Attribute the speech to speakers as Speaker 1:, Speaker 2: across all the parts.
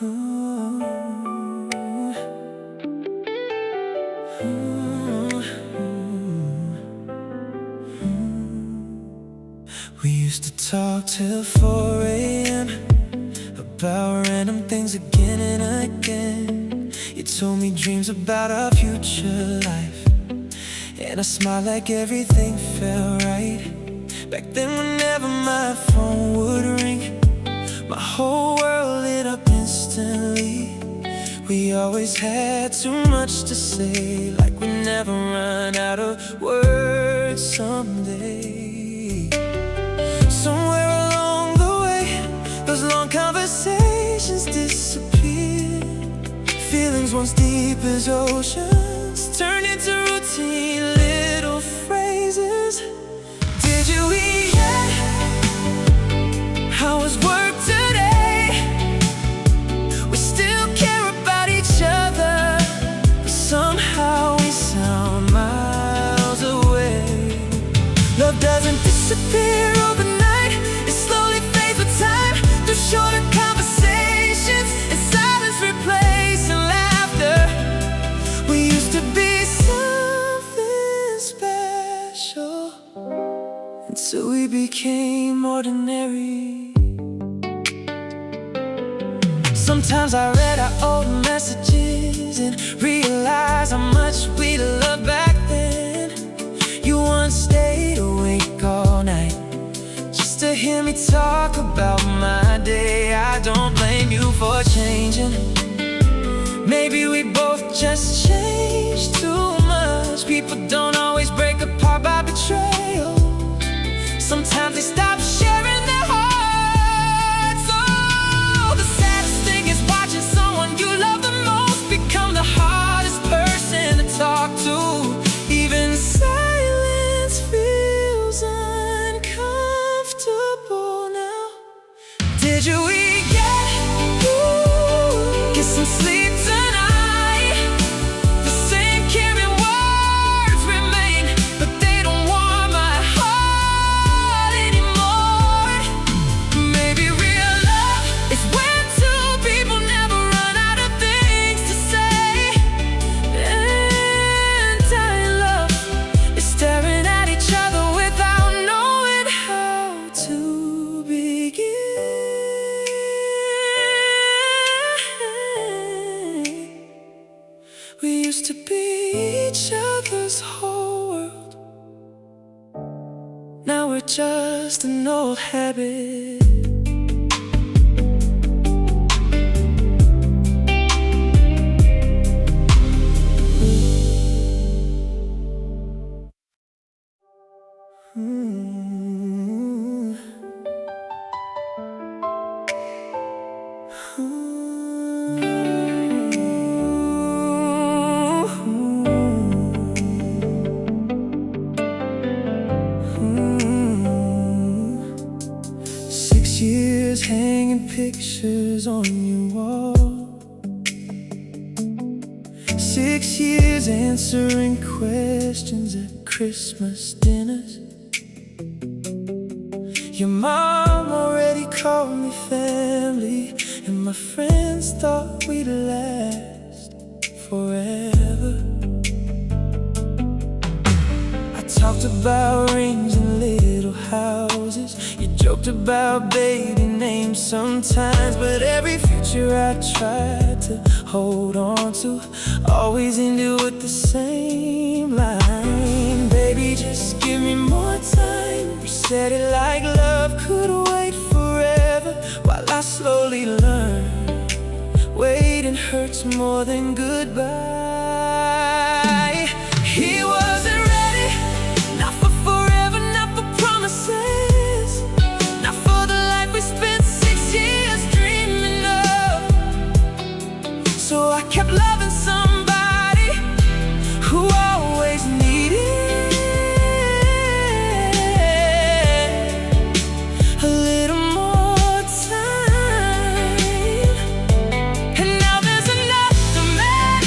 Speaker 1: We used to talk till 4 a.m. about random things again and again. You told me dreams about our future life, and I smiled like everything felt right. Back then whenever my phone would ring, my whole world lit up instantly. We always had too much to say, like we never run out of words someday. Somewhere along the way, those long conversations disappeared. Feelings once deep as oceans turned into routine little phrases. Did you eat yet? How was work today? We still care about each other, but somehow we sound miles away. Love doesn't disappear overnight, it slowly fades with time, through shorter conversations and silence replacing laughter. We used to be something special until we became ordinary. Sometimes I read our old messages and realized how much we loved back then. You once stayed awake all night just to hear me talk about my day. I don't blame you for changing. Maybe we both just changed too much. People don't always break apart by betrayal. Sometimes they stop sharing their hearts. Oh, the saddest thing is watching someone you love the most become the hardest person to talk to. Even silence feels uncomfortable now. Did you eat yet? Ooh, get some sleep tonight. The same caring words remain, but they don't warm my heart anymore. Maybe real love is when two people never run out of things to say. Untitled love is staring at each other without knowing how to begin. We used to be each other's whole world. Now we're just an old habit. Hanging pictures on your wall. 6 years answering questions at Christmas dinners. Your mom already called me family, and my friends thought we'd last forever. I talked about rings and little houses. You joked about baby names sometimes, but every future I tried to hold on to always ended with the same line. Baby, just give me more time. You said it like love could wait forever, while I slowly learned waiting hurts more than goodbye. He wasn't ready, not for forever, not for promises, not for the life we spent 6 years dreaming of. So I kept loving somebody who always needed a little more time. And now there's another man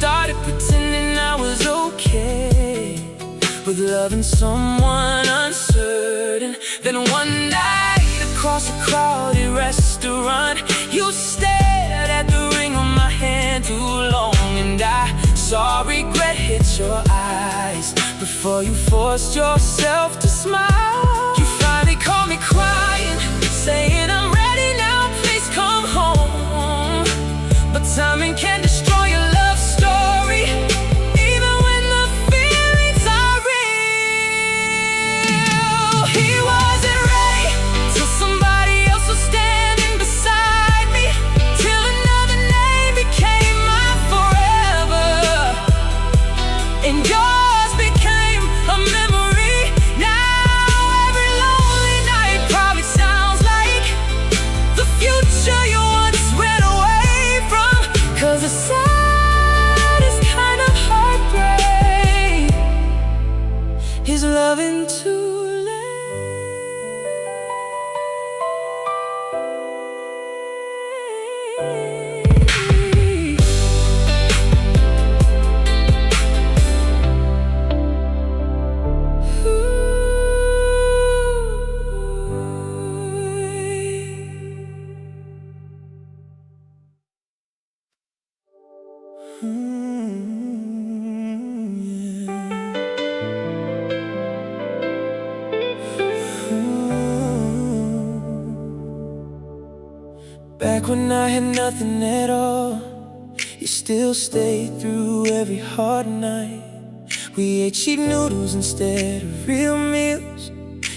Speaker 1: started pretending I was okay with loving someone uncertain. Then one night across a crowded restaurant, you stared at the ring on my hand too long, and I saw regret hit your eyes before you forced yourself to smile. You finally called me crying, saying I'm ready now, please come home. But timing can destroy your love story, even when the feelings are real. He wasn't ready till somebody else was standing beside me, till another name became mine forever, and yours became a memory. Now every lonely night probably sounds like the future you once ran away from. 'Cause the saddest kind of heartbreak is loving too late. Back when I had nothing at all, you still stayed through every hard night. We ate cheap noodles instead of real meals,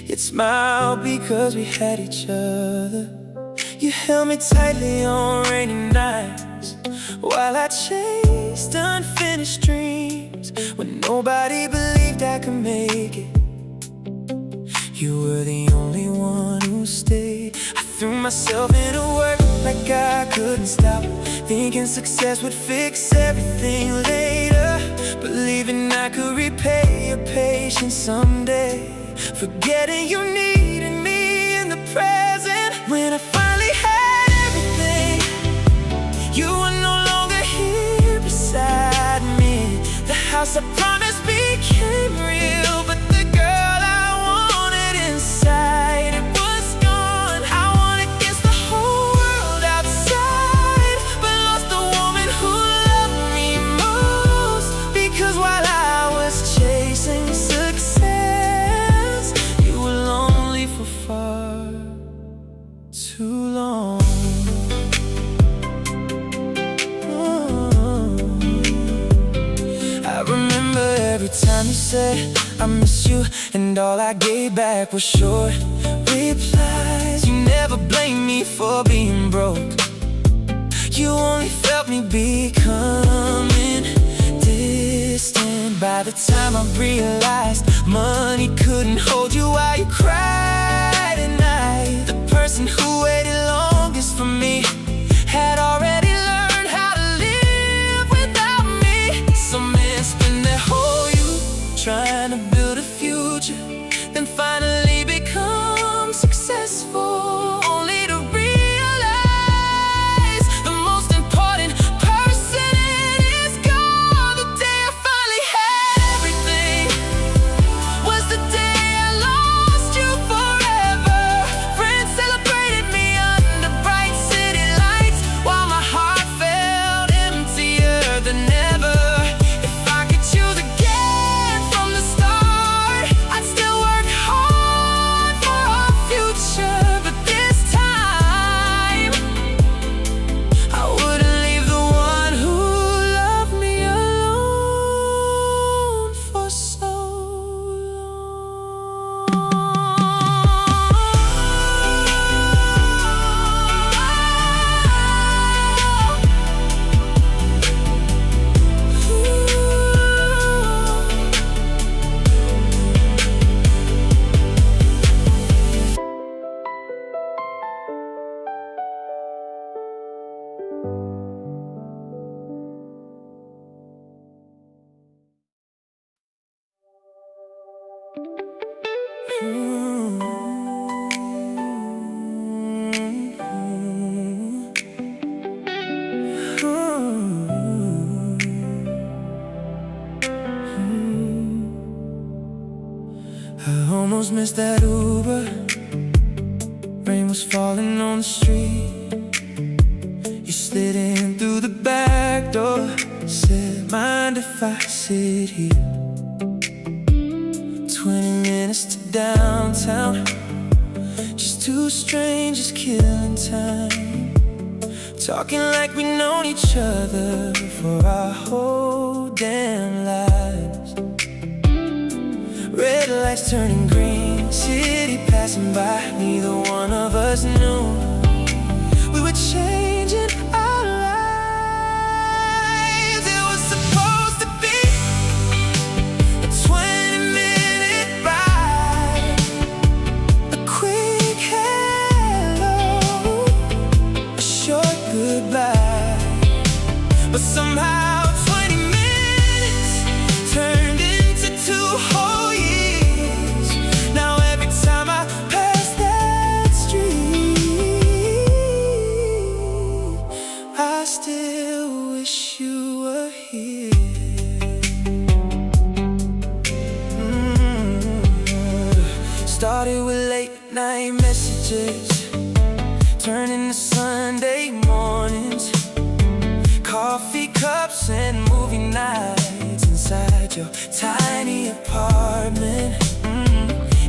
Speaker 1: yet smiled because we had each other. You held me tightly on rainy nights while I chased unfinished dreams. When nobody believed I could make it, you were the only one who stayed. I threw myself into work like I couldn't stop, thinking success would fix everything later, believing I could repay your patience someday, forgetting you needed me in the present. When I finally had everything, you were no longer here beside me. The house I promised became real, but the girl I wanted inside, it was gone. I won against the whole world outside, but lost the woman who loved me most. Because while I was chasing success, you were lonely for far too long. I remember every time you said I miss you, and all I gave back was short replies. You never blamed me for being broke, you only felt me becoming distant. By the time I realized money couldn't hold you while you cried at night, the person who waited longest for me had already learned how to live without me. Some men spend their whole youth trying to build a future, then finally become successful, only to realize the most important person is gone. The day I finally had everything was the day I lost you forever. Friends celebrated me under bright city lights, while my heart felt emptier than ever. If I could choose again from the start, I'd still work hard for our future. But this time, I wouldn't leave the one who loved me alone for so long. I almost missed that Uber. Rain was falling on the street. You slid in through the back door, said, mind if I sit here? 20 minutes to downtown, just two strangers killing time, talking like we known each other for our whole damn lives. Red lights turning green, city passing by. Neither one of us knew we were changing our lives. It was supposed to be a 20-minute ride, a quick hello, a short goodbye. But somehow 20 minutes turned into 2 whole years. Now every time I pass that street, I still wish you were here. Started with late night messages, turning to Sunday mornings, coffee cups and movie nights inside your tiny apartment.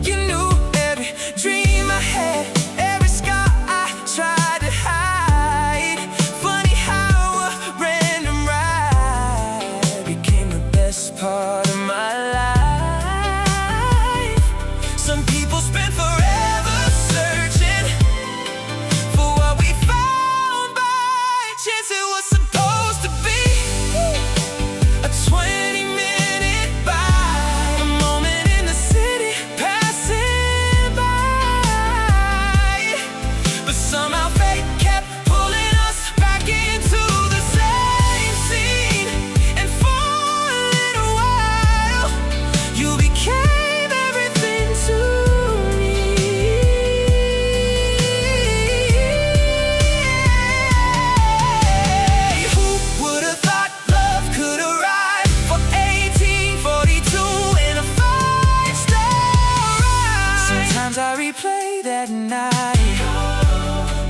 Speaker 1: You knew every dream I had, every scar I tried to hide. Funny how a random ride became the best part of my life. Some people spend forever searching for what we found by chance. It was supposed to be a 20-minute ride, a moment in the city passing by. But somehow fate kept pulling us back into the same scene. And for a little while, you became everything to me. Who would have thought love could arrive for 1842 in a 5-star ride? Sometimes I replay that night,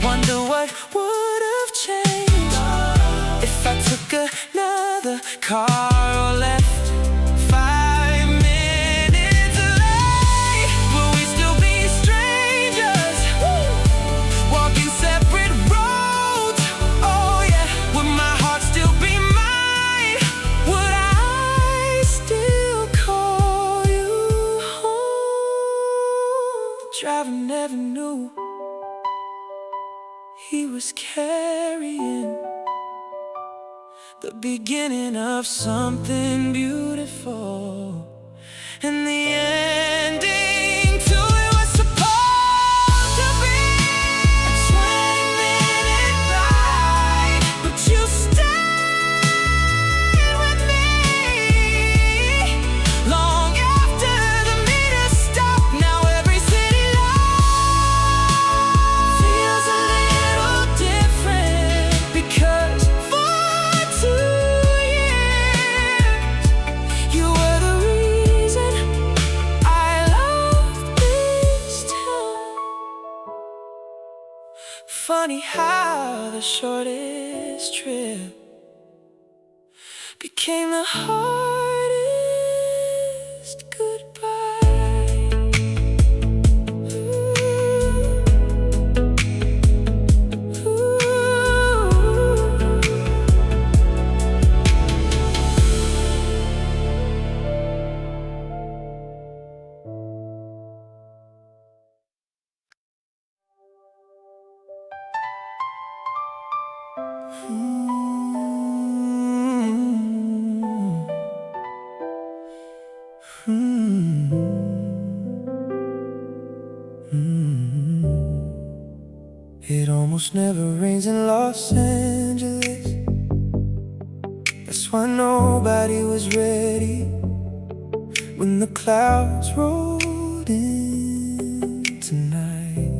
Speaker 1: wonder what would have changed if I took another car or left 5 minutes late. Will we still be strangers, walking separate roads? Oh yeah, would my heart still be mine? Would I still call you home? Driver never knew he was carrying the beginning of something beautiful, and the ending to it was supposed to be a 20-minute ride. But you stayed with me long after the meter stopped. Now every city light feels a little different, because for 2 years you were the reason I loved this town. Funny how the shortest trip became the hardest goodbye. Ooh. It almost never rains in Los Angeles. That's why nobody was ready when the clouds rolled in tonight.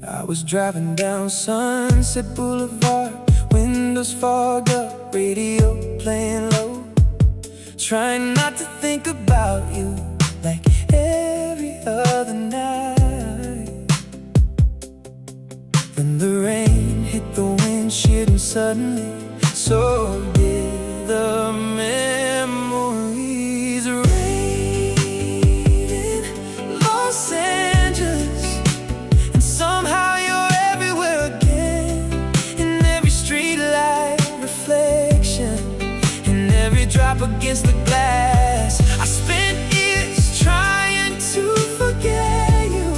Speaker 1: I was driving down Sunset Boulevard, windows fogged up, radio playing low, trying not to think about you like every other night. Then the rain hit the windshield and suddenly so did the memories. Rain in Los Angeles, and somehow you're everywhere again. In every streetlight reflection, in every drop against the glass. I spent years trying to forget you,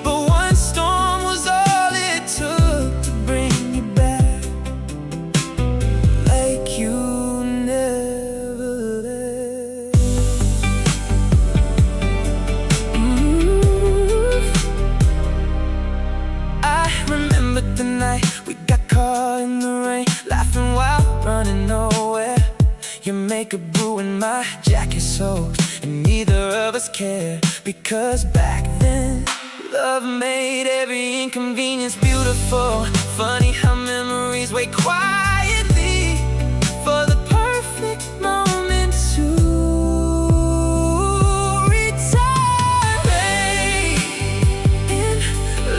Speaker 1: but one storm was all it took to bring you back, like you never left. I remember the night we got caught in the rain, laughing while running nowhere. Your makeup ruined my jacket soaked, and neither of us cared, because back then love made every inconvenience beautiful. Funny how memories wait quietly for the perfect moment to return. Rain in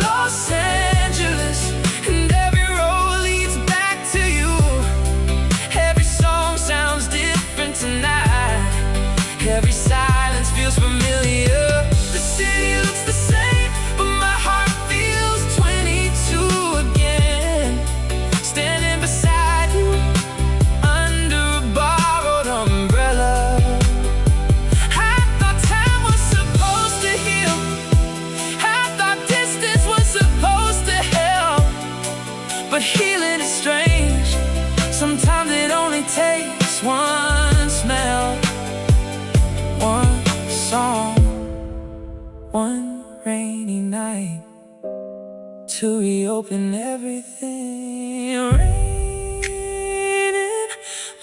Speaker 1: Los Angeles, and every road leads back to you. Every song sounds different tonight. Every silence feels familiar. The city looks the same, but my heart feels 22 again. Standing beside you under a borrowed umbrella. I thought time was supposed to heal. I thought distance was supposed to help. But healing is strange. Sometimes it only takes one smell, one song, one rainy night to reopen everything. Rain in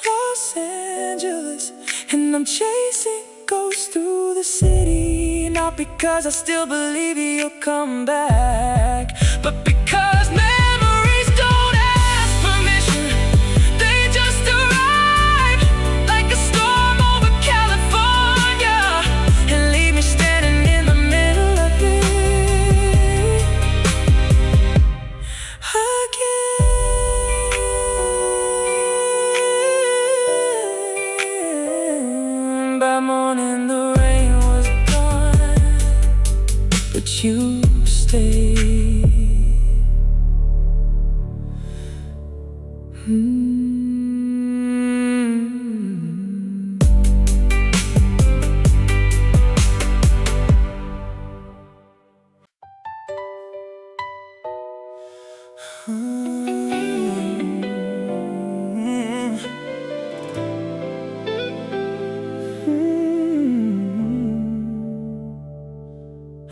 Speaker 1: Los Angeles, and I'm chasing ghosts through the city. Not because I still believe you'll come back, but because memories don't ask permission. They just arrive like a storm over California, and leave me standing in the middle of it again. By morning the rain was gone, but you stayed.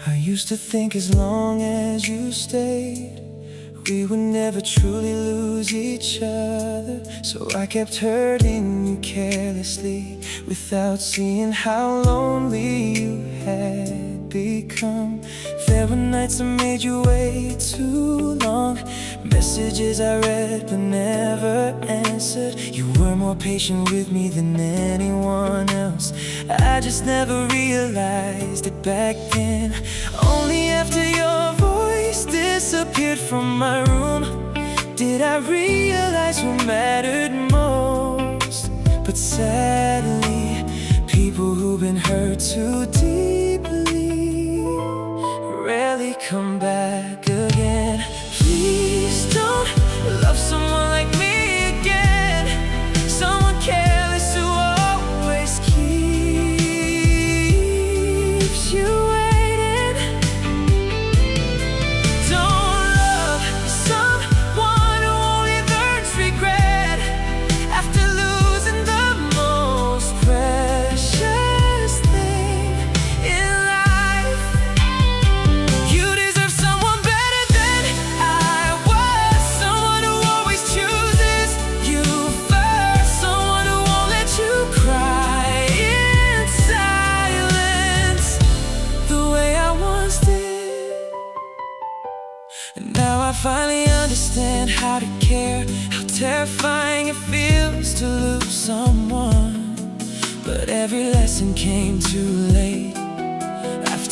Speaker 1: I used to think as long as you stayed, we would never truly lose each other. So I kept hurting you carelessly, without seeing how lonely you had become. There were nights I made you wait too long, messages I read but never answered. You were more patient with me than anyone else. I just never realized it back then. Only after your voice disappeared from my room did I realize who mattered most. But sadly, people who've been hurt too deeply rarely come back again. Please don't love someone like me again, someone careless who always keeps you waiting. Don't love someone who only learns regret after losing the most precious thing in life. You deserve someone better than I was, someone who always chooses you first, someone who won't let you cry in silence the way I once did. And now I finally understand how to care, how terrifying it feels to lose someone. But every lesson came too late.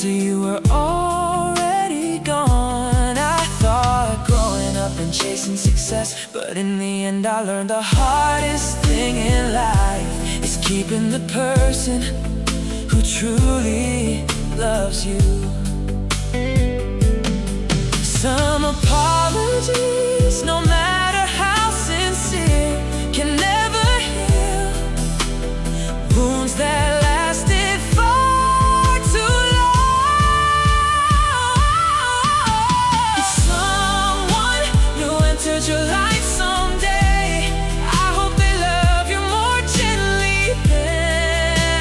Speaker 1: till you were already gone. I thought growing up and chasing success, but in the end I learned the hardest thing in life is keeping the person who truly loves you. Some apologies, no matter how sincere, can never heal wounds that lasted far too long. Someone new entered your life someday. I hope they love you more gently than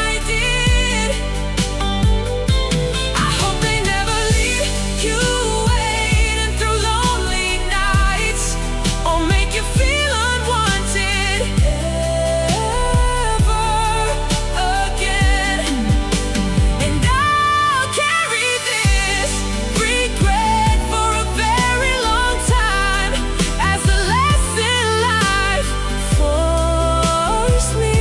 Speaker 1: I did. I hope they never leave you waiting through lonely nights, or make you feel unwanted ever again. And I'll carry this regret for a very long time, as the lesson life forced me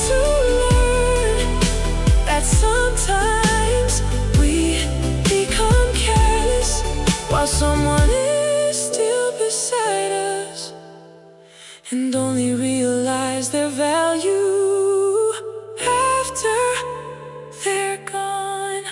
Speaker 1: to learn that sometimes we become careless while someone is still beside us, and only realize their value after they're gone.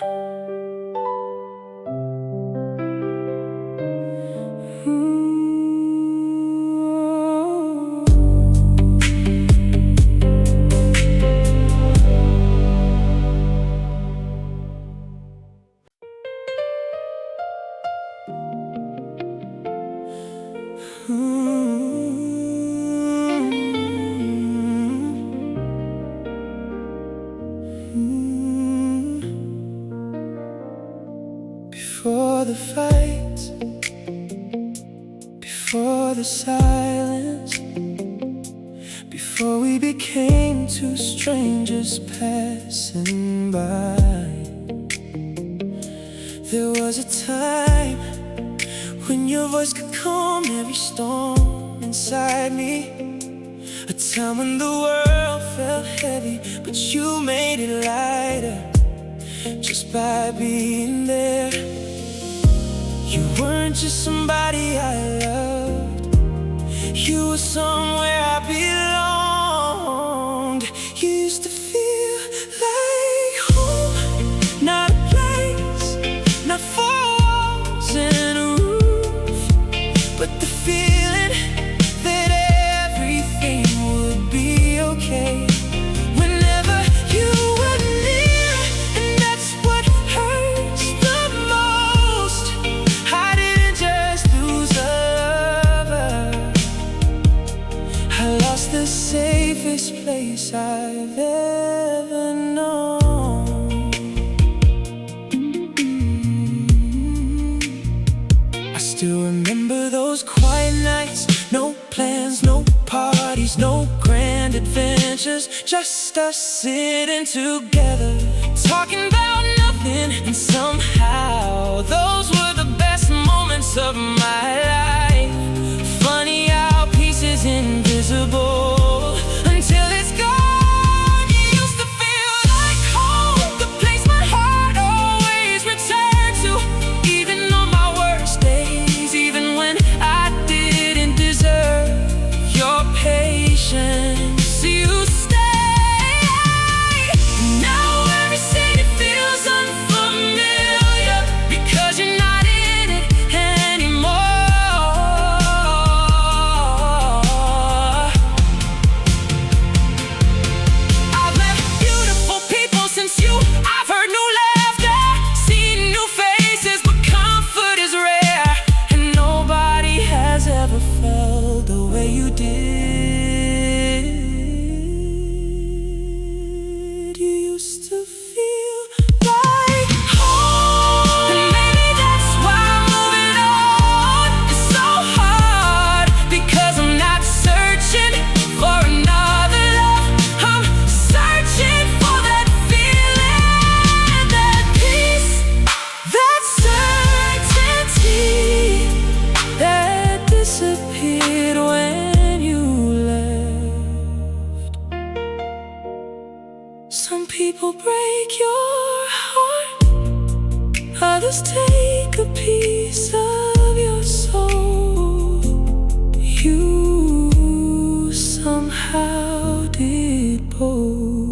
Speaker 1: Before the fight, before the silence, before we became two strangers passing by, there was a time when your voice could calm every storm inside me. A time when the world felt heavy, but you made it lighter just by being there. You weren't just somebody I loved, you were somewhere I belonged. You used to feel like home, not a place, not four walls and a roof, but the feeling that everything would be okay whenever you were near. And that's what hurts the most. I didn't just lose a lover, I lost the safest place I've ever known. I still remember those quiet nights, no plans, no parties, no grand adventures, just us sitting together, talking about nothing. And somehow those were the best moments of my life. Funny how peace is invisible until it's gone. You used to feel like home, the place my heart always returned to, even on my worst days, even when I didn't deserve your patience. You stay. Now every city feels unfamiliar because you're not in it anymore. Some people break your heart, others take a piece of your soul. You somehow did both.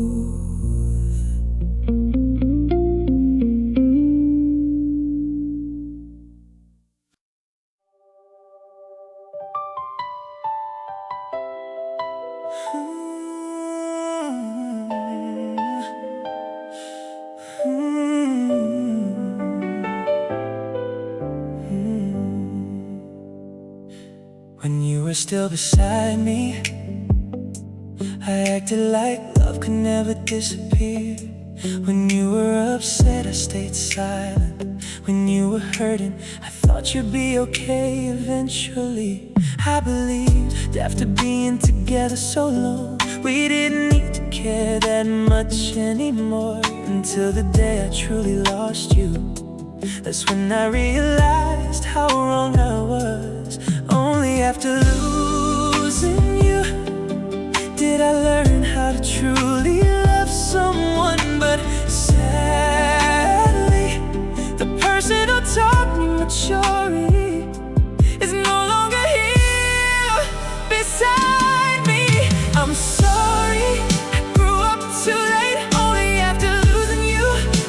Speaker 1: When you were still beside me, I acted like love could never disappear. When you were upset, I stayed silent. When you were hurting, I thought you'd be okay eventually. I believed after being together so long, we didn't need to care that much anymore. Until the day I truly lost you. That's when I realized how wrong I was. Only after losing you did I learn how to truly love someone. But sadly, the person who taught me maturity is no longer here beside me. I'm sorry, I grew up too late. Only after losing you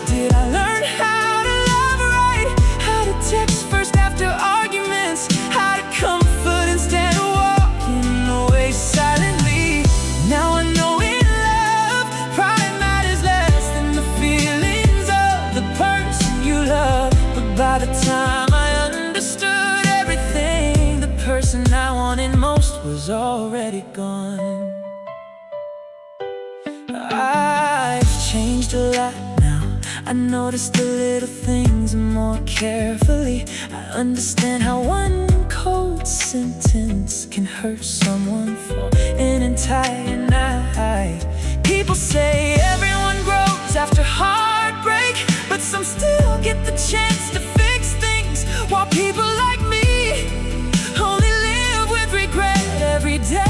Speaker 1: did I learn how to love right, how to text first after arguments, how to comfort instead of walking away silently. Now I know in love, pride matters less than the feelings of the person you love. But by the time I understood everything, the person I wanted most was already gone. I've changed a lot now. I notice the little things more carefully. I understand how one cold sentence can hurt someone for an entire night. People say everyone grows after heartbreak, but some still get the chance to fix things, while people like me only live with regret every day.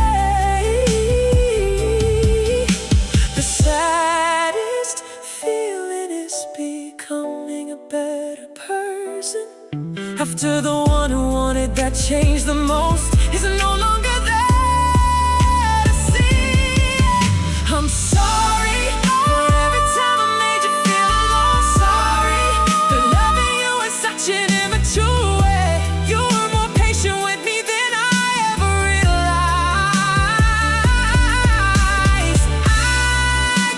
Speaker 1: The saddest feeling is becoming a better person after the one who wanted that change the most is no longer there to see. I'm sorry for every time I made you feel alone. Sorry for loving you in such an immature way. You were more patient with me than I ever realized. I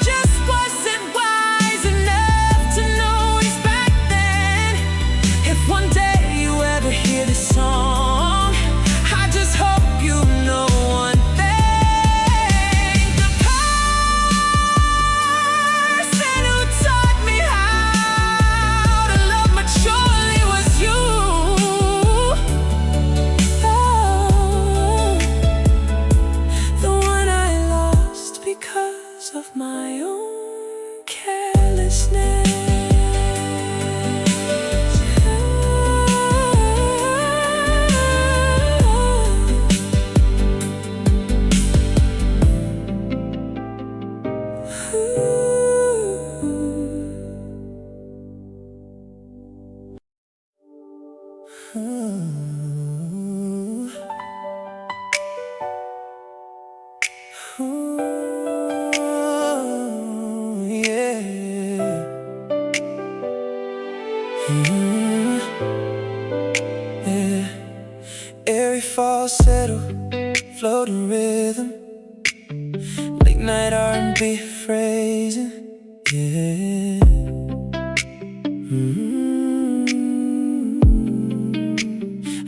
Speaker 1: just wasn't wise enough to notice back then. If one day you ever hear this song, I just hope you know one thing. The person who taught me how to love maturely was you. Oh, the one I lost because of my own carelessness. Airy falsetto, floating rhythm, late night R&B phrasing, yeah.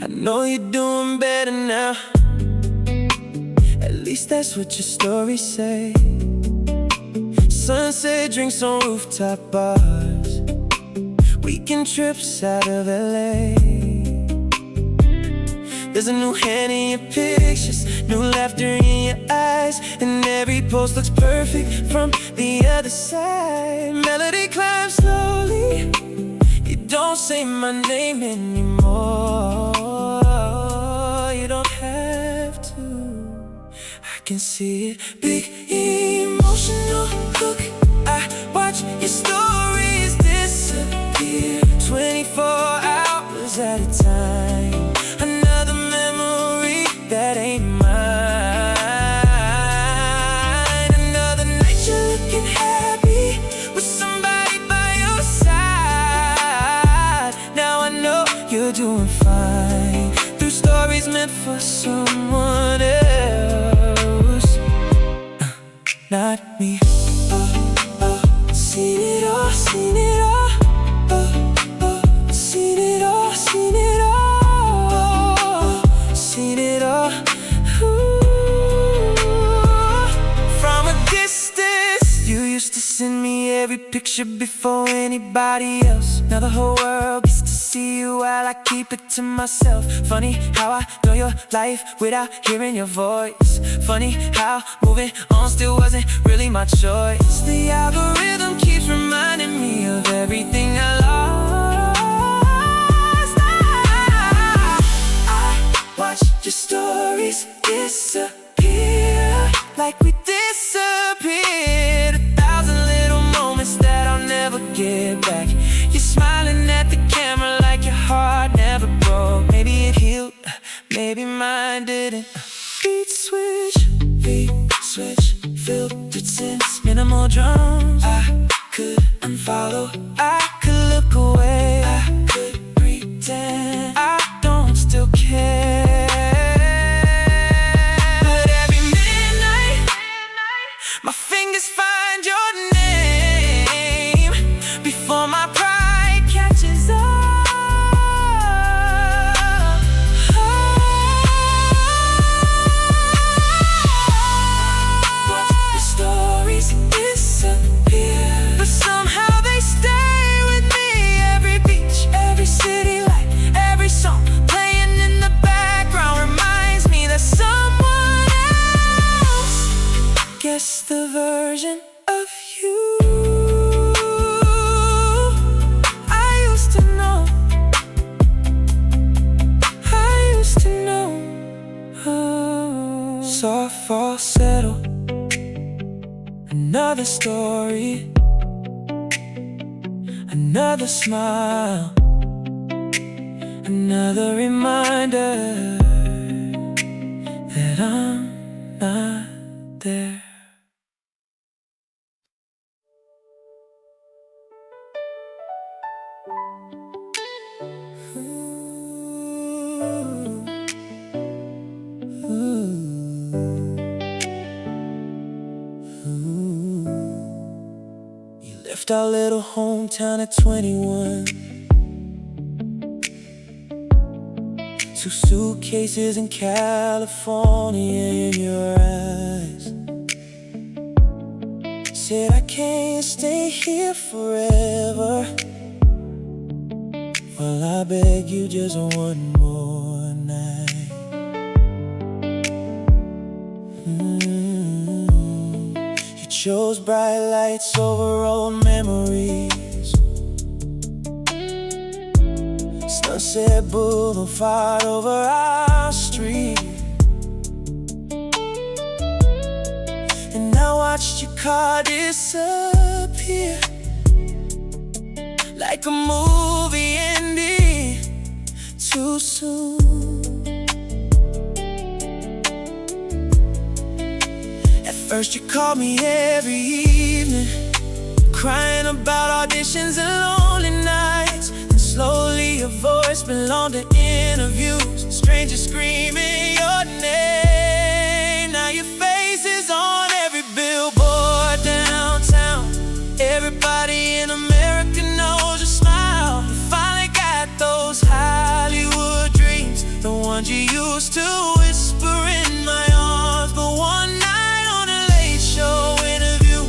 Speaker 1: I know you're doing better now. At least that's what your stories say. Sunset drinks on rooftop bars, weekend trips out of LA. There's a new hand in your pictures, new laughter in your eyes, and every post looks perfect from the other side. Melody climbs slowly, you don't say my name anymore. You don't have to, I can see it. Big emotional hook, painted picture before anybody else. Now the whole world gets to see you while I keep it to myself. Funny how I know your life without hearing your voice. Funny how moving on still wasn't really my choice. The algorithm keeps reminding me of everything I lost. I watch your stories disappear, like we disappeared. 1,000 little moments that I'll never get back. You're smiling at the camera like your heart never broke. Maybe it healed, maybe mine didn't. Beat switch, filtered since minimal drums. I could unfollow, I could look away, I could pretend I don't still care. But every midnight, my fingers find your name before my pride catches up. Watch the stories disappear, but somehow they stay with me. Every beach, every city light, every song playing in the background reminds me that someone else guessed the version of you I used to know. I used to know. Oh. Soft falsetto, another story, another smile, another reminder that I'm not there. You left our little hometown at 21. 2 suitcases in California in your eyes. Said I can't stay here forever. Well, I beg you just one more night. You chose bright lights over old memories. Sunset Boulevard over our street. And I watched your car disappear, like a movie ending too soon. At first you called me every evening, crying about auditions and lonely nights. And slowly your voice belonged to interviews, strangers screaming your name. Now your face is on every billboard downtown. Everybody in America knows your smile. You finally got those Hollywood dreams, the ones you used to whisper in my arms. But one night on a late show interview,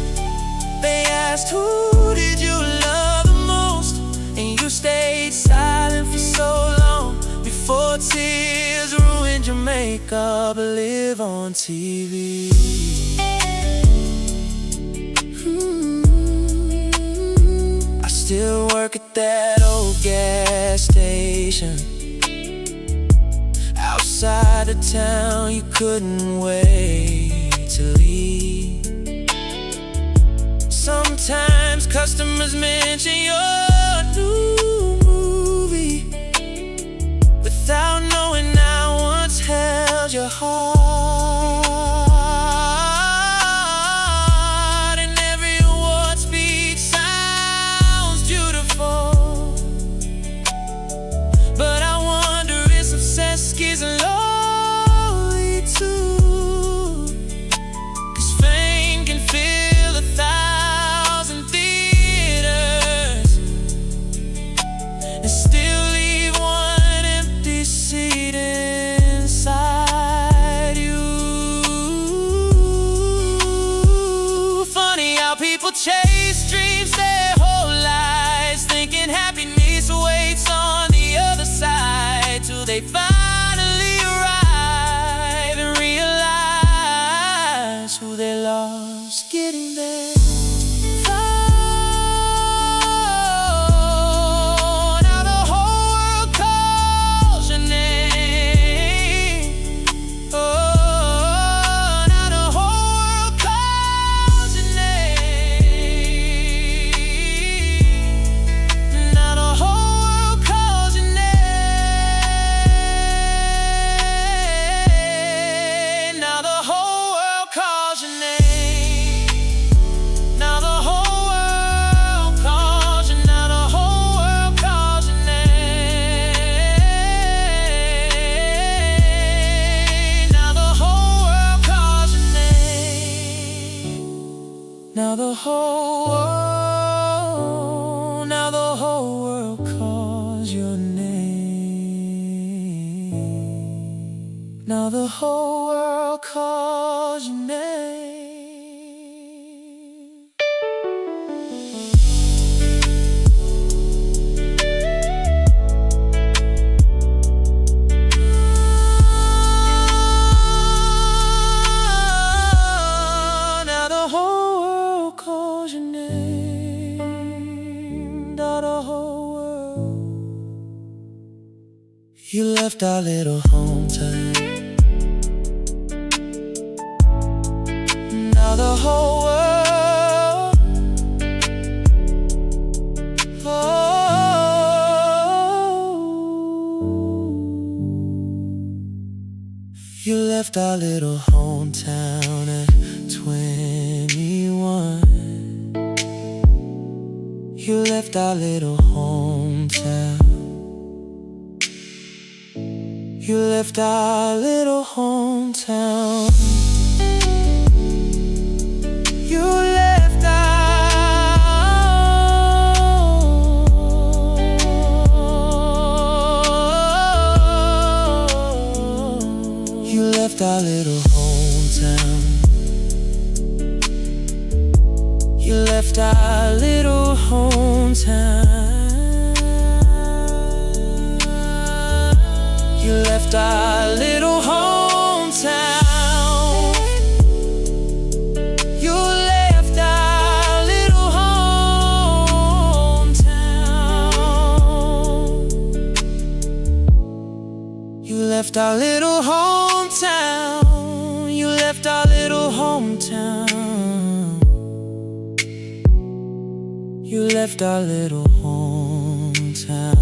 Speaker 1: they asked, who did you love the most? And you stayed silent for so long, before tears ruined your makeup. Live on TV. Still work at that old gas station outside of town. You couldn't wait to leave. Sometimes customers mention your new movie without knowing I once held your heart. Is lonely too, 'cause fame can fill 1,000 theaters. whole world calls your name. Now the whole world calls your name. Now the whole world. You left our little hometown. Now the whole world. Oh, you left our little hometown at 21. You left our little hometown. You left our little hometown. You left our little hometown. You left our little hometown. You left our little hometown. You left our little hometown. You left our little hometown. You left our little hometown. You left our little hometown.